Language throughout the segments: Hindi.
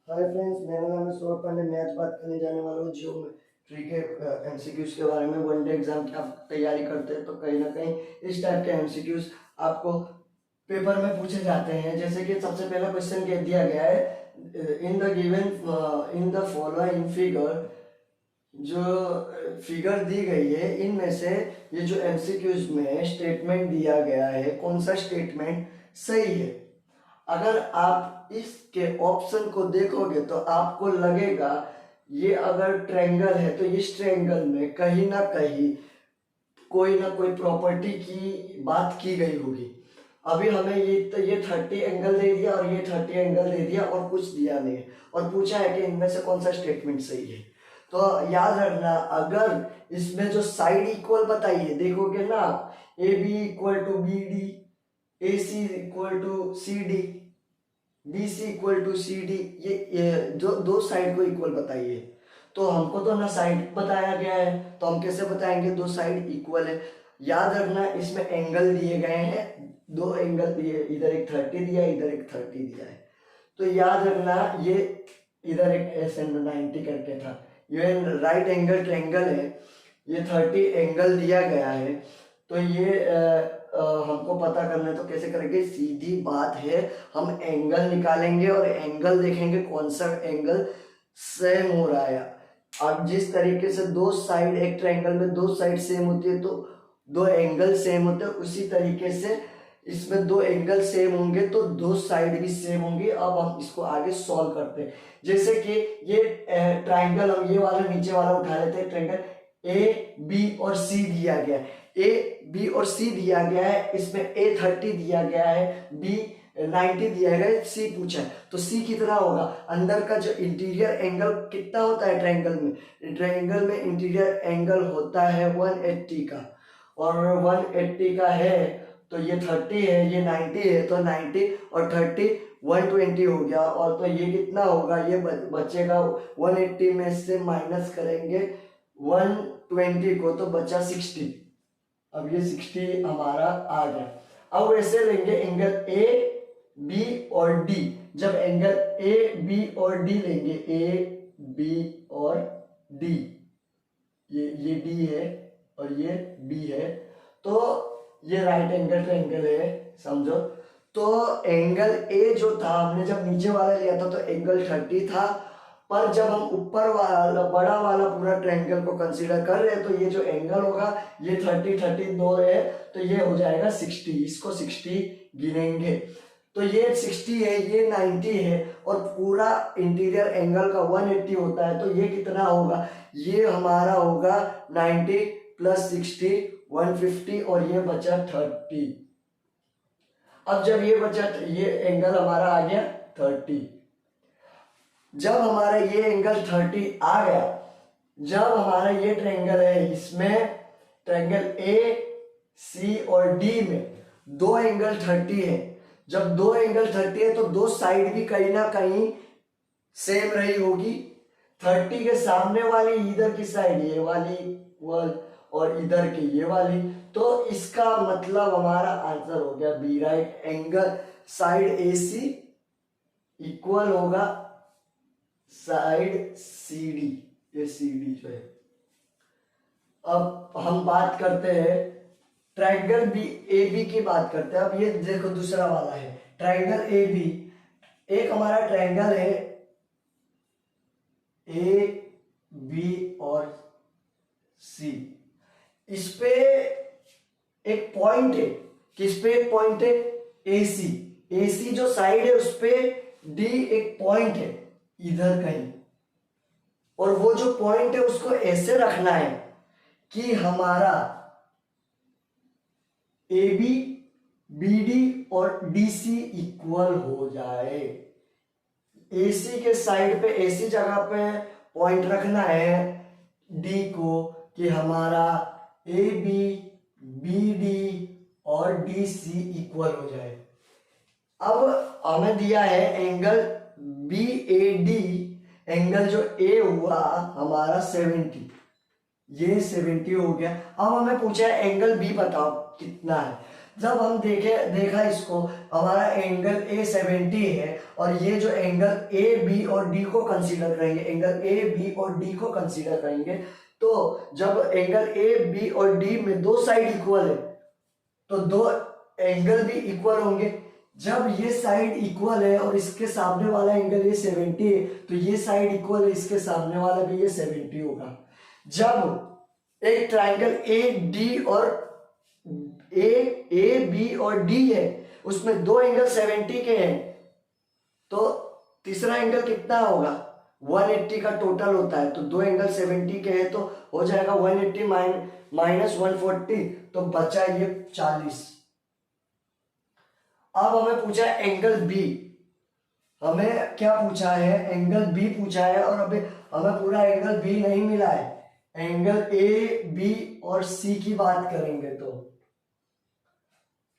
हाय फ्रेंड्स, मेरा नाम है सौरभ पांडे। मैं आज बात करने जाने वाला हूँ ज्योमेट्री के एमसीक्यूज के बारे में। वनडे एग्जाम की आप तैयारी करते हैं तो कहीं ना कहीं इस टाइप के एमसीक्यूज आपको पेपर में पूछे जाते हैं। जैसे कि सबसे पहला क्वेश्चन कह दिया गया है, in the given in the following figure, जो फिगर दी गई है इनमें से ये जो एमसीक्यूज में स्टेटमेंट दिया गया है कौन सा स्टेटमेंट सही है। अगर आप इसके ऑप्शन को देखोगे तो आपको लगेगा ये अगर ट्रायंगल है तो इस ट्रायंगल में कहीं ना कहीं कोई ना कोई प्रॉपर्टी की बात की गई होगी। अभी हमें ये 30 एंगल दे दिया और ये 30 एंगल दे दिया और कुछ दिया नहीं है और पूछा है कि इनमें से कौन सा स्टेटमेंट सही है। तो याद रखना, अगर इसमें जो साइड इक्वल बताइए देखोगे ना, A B equal to B D, A C equal to C D, B C equal to C D, ये जो दो साइड को इक्वल बताइए। तो हमको तो ना साइड बताया गया है तो हम कैसे बताएंगे दो साइड इक्वल है। याद रखना इसमें एंगल दिए गए हैं, दो एंगल दिए, इधर एक 30 दिया इधर एक 30 दिया है। तो याद रखना ये इधर एक एस एंड 90 करके था, ये राइट एंगल ट्रायंगल है, ये 30 एंगल दिया गया है। तो ये हमको पता करना है तो कैसे करेंगे, सीधी बात है, हम एंगल निकालेंगे और एंगल देखेंगे कौन सा एंगल सेम हो रहा है। अब जिस तरीके से दो साइड, एक ट्रायंगल में दो साइड सेम होती है तो दो एंगल सेम होते हैं, उसी तरीके से इसमें दो एंगल सेम होंगे तो दो साइड भी सेम होंगी। अब हम इसको आगे सॉल्व करते हैं। जैसे कि ये ट्रायंगल, हम ये वाला नीचे वाला उठा लेते हैं, ट्रायंगल ए बी और सी दिया गया है, ए बी और सी दिया गया है, इसमें ए 30 दिया गया है, बी 90 दिया गया है, सी पूछा है तो सी कितना होगा। अंदर का जो इंटीरियर एंगल कितना होता है ट्रायंगल में, ट्रायंगल में इंटीरियर एंगल होता है 180 का, और 180 का है तो ये 30 है, ये 90 है तो 90 और 30 120 हो गया। और तो ये कितना होगा, ये बचेगा 180 में से माइनस करेंगे 120 को तो बचा 60। अब ये 60 हमारा आ गया। अब ऐसे लेंगे एंगल ए बी और डी। जब एंगल ए बी और डी लेंगे, ए बी और डी, ये डी है और ये बी है, तो ये राइट एंगल ट्रायंगल है समझो। तो एंगल ए जो था, हमने जब नीचे वाला लिया था तो एंगल 30 था, पर जब हम ऊपर वाला बड़ा वाला पूरा ट्रायंगल को कंसीडर कर रहे हैं तो ये जो एंगल होगा ये 30 दो है तो ये हो जाएगा 60। इसको 60 गिनेंगे तो ये 60 है, ये 90 है और पूरा इंटीरियर एंगल का 180 होता है तो ये कितना होगा, ये हमारा होगा 90 प्लस 60 150 और ये बचा 30। अब जब ये बचा, ये एंगल हमारा आ गया 30। जब हमारा ये एंगल 30 आ गया, जब हमारा ये ट्रायंगल है, इसमें ट्रायंगल ए सी और डी में दो एंगल 30 है, जब दो एंगल 30 है तो दो साइड भी कहीं ना कहीं सेम रही होगी। 30 के सामने वाली इधर की साइड ये वाली और इधर की ये वाली, तो इसका मतलब हमारा आंसर हो गया बी, राइट एंगल साइड ए सी इक्वल होगा साइड सी डी, ये सी डी जो है। अब हम बात करते हैं ट्रायंगल बी ए बी की बात करते हैं। अब ये देखो दूसरा वाला है ट्रायंगल ए बी, एक हमारा ट्रायंगल है ए बी और सी, इस पे एक पॉइंट है, किस पे एक पॉइंट है, ए सी, ए सी जो साइड है उस पे डी एक पॉइंट है इधर कहीं, और वो जो पॉइंट है उसको ऐसे रखना है कि हमारा ए बी बी डी और डी सी इक्वल हो जाए। ए सी के साइड पे, ए सी जगह पे पॉइंट रखना है डी को कि हमारा ए बी बी डी और डी सी इक्वल हो जाए। अब हमें दिया है angle B A D, angle जो ए हुआ हमारा 70, ये 70 हो गया। अब हमें पूछा है एंगल बी बताओ कितना है, जब हम देखा इसको, हमारा एंगल ए 70 है और ये जो एंगल ए बी और डी को कंसीडर करेंगे, एंगल ए बी और डी को कंसीडर करेंगे, तो जब एंगल ए बी और डी में दो साइड इक्वल है तो दो एंगल भी इक्वल होंगे। जब ये साइड इक्वल है और इसके सामने वाला एंगल ये 70 है तो ये साइड इक्वल है, इसके सामने वाला भी ये 70 होगा। जब एक ट्राइंगल ए डी और ए बी और डी है, उसमें दो एंगल 70 के हैं, तो तीसरा एंगल कितना होगा, 180 का टोटल होता है, तो दो एंगल 70 के हैं तो हो जाएगा 180 माइनस 140, तो बचा ये 40। अब हमें पूछा है एंगल बी, हमें क्या पूछा है, एंगल बी पूछा है, और अभी हमें पूरा एंगल बी नहीं मिला है, एंगल ए बी और सी की बात करेंगे। तो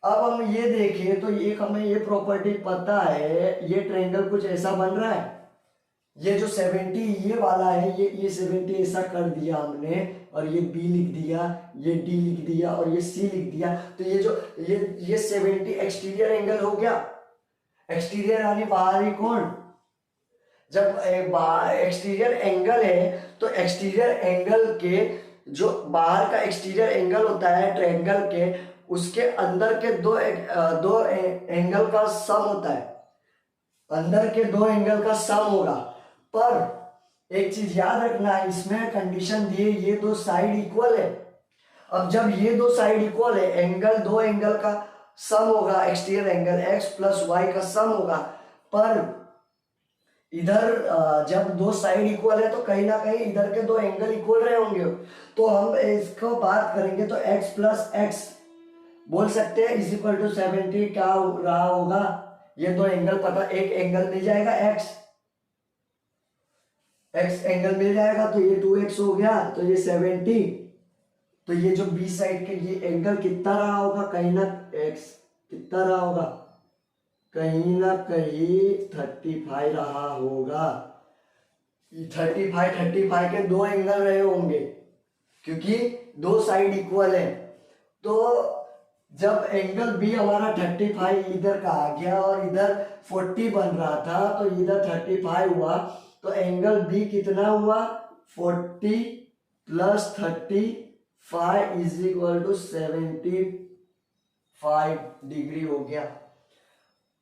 अब हम ये देखें तो एक हमें ये प्रॉपर्टी पता है, ये ट्रायंगल कुछ ऐसा बन रहा है, ये जो 70 ये वाला है, ये 70 ऐसा कर दिया हमने, और ये बी लिख दिया, ये डी लिख दिया और ये सी लिख दिया, तो ये जो ये 70 एक्सटीरियर एंगल हो गया। एक्सटीरियर यानी बाहरी कोण। जब एक्सटीरियर एंगल है तो एक्सटीरियर एंगल के जो बाहर का एक्सटीरियर एंगल होता है ट्रायंगल के, उसके अंदर के दो एंगल का सम होता है, अंदर के दो एंगल का सम होगा। पर एक चीज याद रखना, इसमें कंडीशन दी है ये दो साइड इक्वल है। अब जब ये दो साइड इक्वल है, एंगल दो एंगल का सम होगा, exterior angle x plus Y का सम होगा, पर इधर जब दो साइड इक्वल है तो कहीं ना कहीं इधर के दो एंगल इक्वल रहे होंगे, तो हम इसको बात करेंगे तो x प्लस एक्स बोल सकते हैं इज इक्वल टू 70 क्या रहा होगा, ये दो एंगल पता, एक एंगल मिल जाएगा x एंगल मिल जाएगा तो ये 2x हो गया, तो ये 70, तो ये जो बी साइड के ये एंगल कितना रहा होगा, कहीं ना x कितना रहा होगा, कहीं ना कहीं 35 रहा होगा। 35 के दो एंगल रहे होंगे क्योंकि दो साइड इक्वल है। तो जब एंगल बी हमारा 35 इधर का आ गया और इधर 40 बन रहा था, तो इधर 35 हुआ, तो एंगल बी कितना हुआ, 40 प्लस 35 इज इक्वल टू 75 डिग्री हो गया।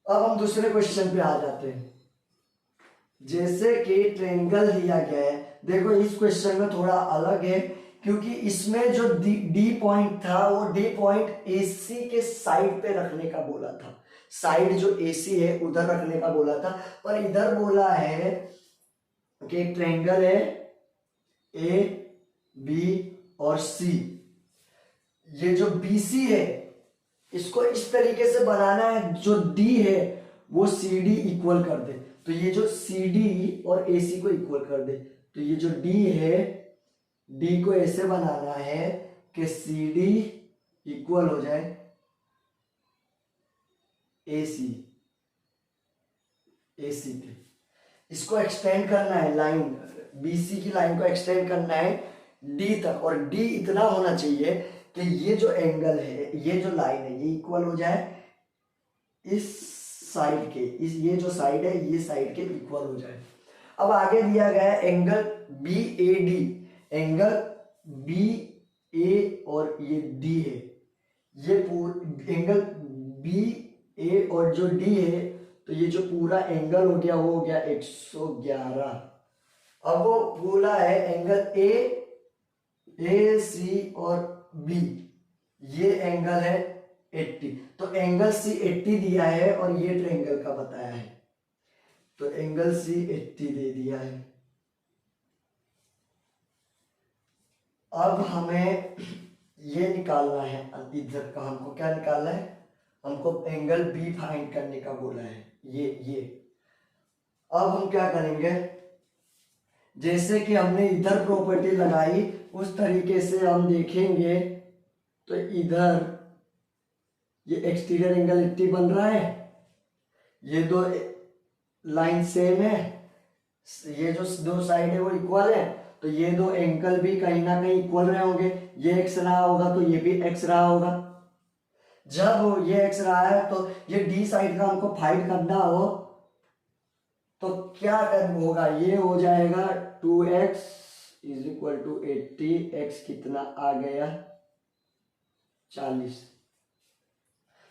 अब हम दूसरे क्वेश्चन पे आ जाते हैं। जैसे कि ट्रायंगल दिया गया है, देखो इस क्वेश्चन में थोड़ा अलग है क्योंकि इसमें जो डी पॉइंट था वो डी पॉइंट एसी के साइड पे रखने का बोला था, साइड जो एसी है उधर रखने का बोला था, पर इधर बोला है कि एक ट्रायंगल है ए बी और सी, ये जो बीसी है इसको इस तरीके से बनाना है जो डी है वो सी डी इक्वल कर दे, तो ये जो सी डी और ए सी को इक्वल कर दे, तो ये जो डी है डी को ऐसे बनाना है कि सी डी इक्वल हो जाए ए सी के, इसको एक्सटेंड करना है, लाइन बीसी की लाइन को एक्सटेंड करना है डी तक, और डी इतना होना चाहिए कि ये जो एंगल है, ये जो लाइन है ये इक्वल हो जाए इस साइड के, इस ये जो साइड है ये साइड के इक्वल हो जाए। अब आगे दिया गया है angle B A D, angle B A और ये डी है, ये एंगल बी ए और जो डी है, तो ये जो पूरा एंगल हो गया वो हो गया 111। अब वो बोला है एंगल ए सी और बी, ये एंगल है 80, तो एंगल सी 80 दिया है और ये ट्रायंगल का बताया है, तो एंगल सी 80 दे दिया है। अब हमें ये निकालना है, इधर का हमको क्या निकालना है, हमको एंगल बी फाइंड करने का बोला है, ये अब हम क्या करेंगे, जैसे कि हमने इधर प्रॉपर्टी लगाई उस तरीके से हम देखेंगे, तो इधर ये एक्सटीरियर एंगल 80 बन रहा है, ये दो लाइन सेम है, ये जो दो साइड है वो इक्वल है, तो ये दो एंगल भी कहीं ना कहीं इक्वल रहे होंगे, ये एक्स रहा होगा तो ये भी एक्स रहा होगा, जब ये x रहा है तो ये d साइड का हमको फाइंड करना हो तो क्या होगा, ये हो जाएगा 2x is equal to 80, x कितना आ गया 40,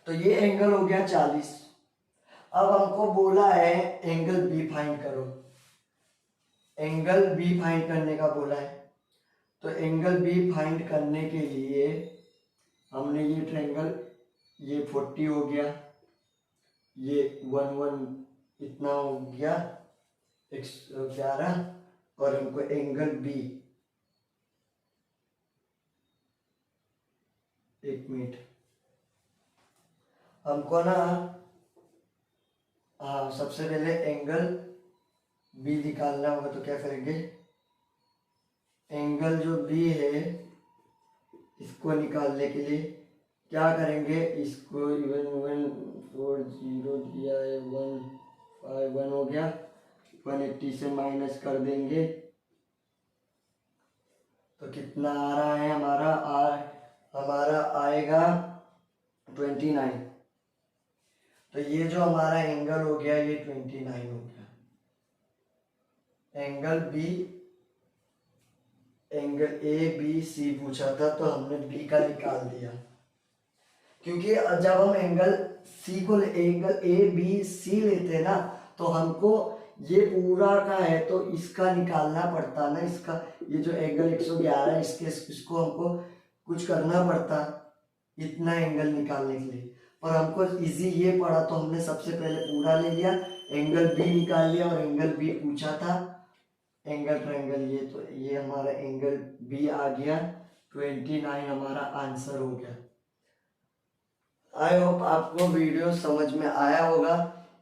तो ये एंगल हो गया 40। अब हमको बोला है एंगल बी फाइंड करो, एंगल बी फाइंड करने का बोला है। तो एंगल बी फाइंड करने के लिए हमने ये ट्रायंगल, ये 40 हो गया, ये 1 इतना हो गया 111, और हमको एंगल बी, एक मिनट, हमको ना हाँ सबसे पहले एंगल बी निकालना होगा। तो क्या करेंगे, एंगल जो बी है इसको निकालने के लिए क्या करेंगे, इसको इवन 140 दिया है, 151 हो गया, 180 से माइनस कर देंगे तो कितना आ रहा है हमारा आएगा 29। तो ये जो हमारा एंगल हो गया ये 29 हो गया। Angle B, angle A B C पूछा था तो हमने बी का निकाल दिया, क्योंकि जब हम एंगल ए बी सी लेते हैं ना तो हमको ये पूरा का है तो इसका निकालना पड़ता ना, इसका ये जो एंगल 111 इसको हमको कुछ करना पड़ता इतना एंगल निकालने के लिए, पर हमको इजी ये पड़ा तो हमने सबसे पहले पूरा ले लिया, एंगल बी निकाल लिया, और एंगल बी पूछा था एंगल ट्रायंगल ये, तो ये हमारा एंगल बी आ गया 29, हमारा आंसर हो गया। आई होप आपको वीडियो समझ में आया होगा।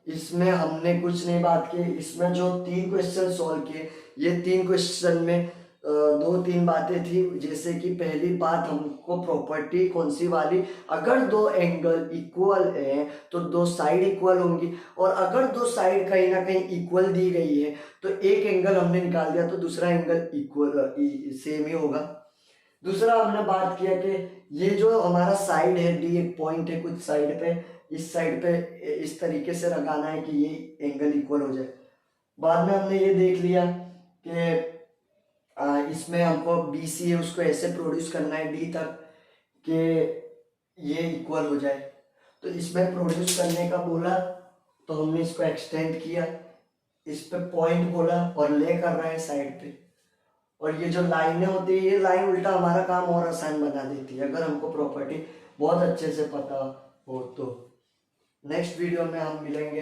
इसमें हमने कुछ नहीं बात की, इसमें जो 3 क्वेश्चन सॉल्व किए, ये 3 क्वेश्चन में 2-3 बातें थी। जैसे कि पहली बात, हमको प्रॉपर्टी कौन सी वाली, अगर 2 एंगल इक्वल है तो 2 साइड इक्वल होंगी, और अगर 2 साइड कहीं ना कहीं इक्वल दी गई है तो एक एंगल हमने निकाल दिया तो दूसरा एंगल इक्वल सेम ही होगा। दूसरा हमने बात किया कि ये जो हमारा साइड है डी, एक पॉइंट है कुछ साइड पे, इस साइड पे इस तरीके से लगाना है कि ये एंगल इक्वल हो जाए। बाद में हमने ये देख लिया कि इसमें हमको बी सी है उसको ऐसे प्रोड्यूस करना है डी तक कि ये इक्वल हो जाए। तो इसमें प्रोड्यूस करने का बोला तो हमने इसको एक्सटेंड किया, इस पे पॉइंट बोला और ले कर रहा है साइड पे, और ये जो लाइनें होती है ये लाइन उल्टा हमारा काम और आसान बना देती है अगर हमको प्रॉपर्टी बहुत अच्छे से पता हो तो। नेक्स्ट वीडियो में हम मिलेंगे।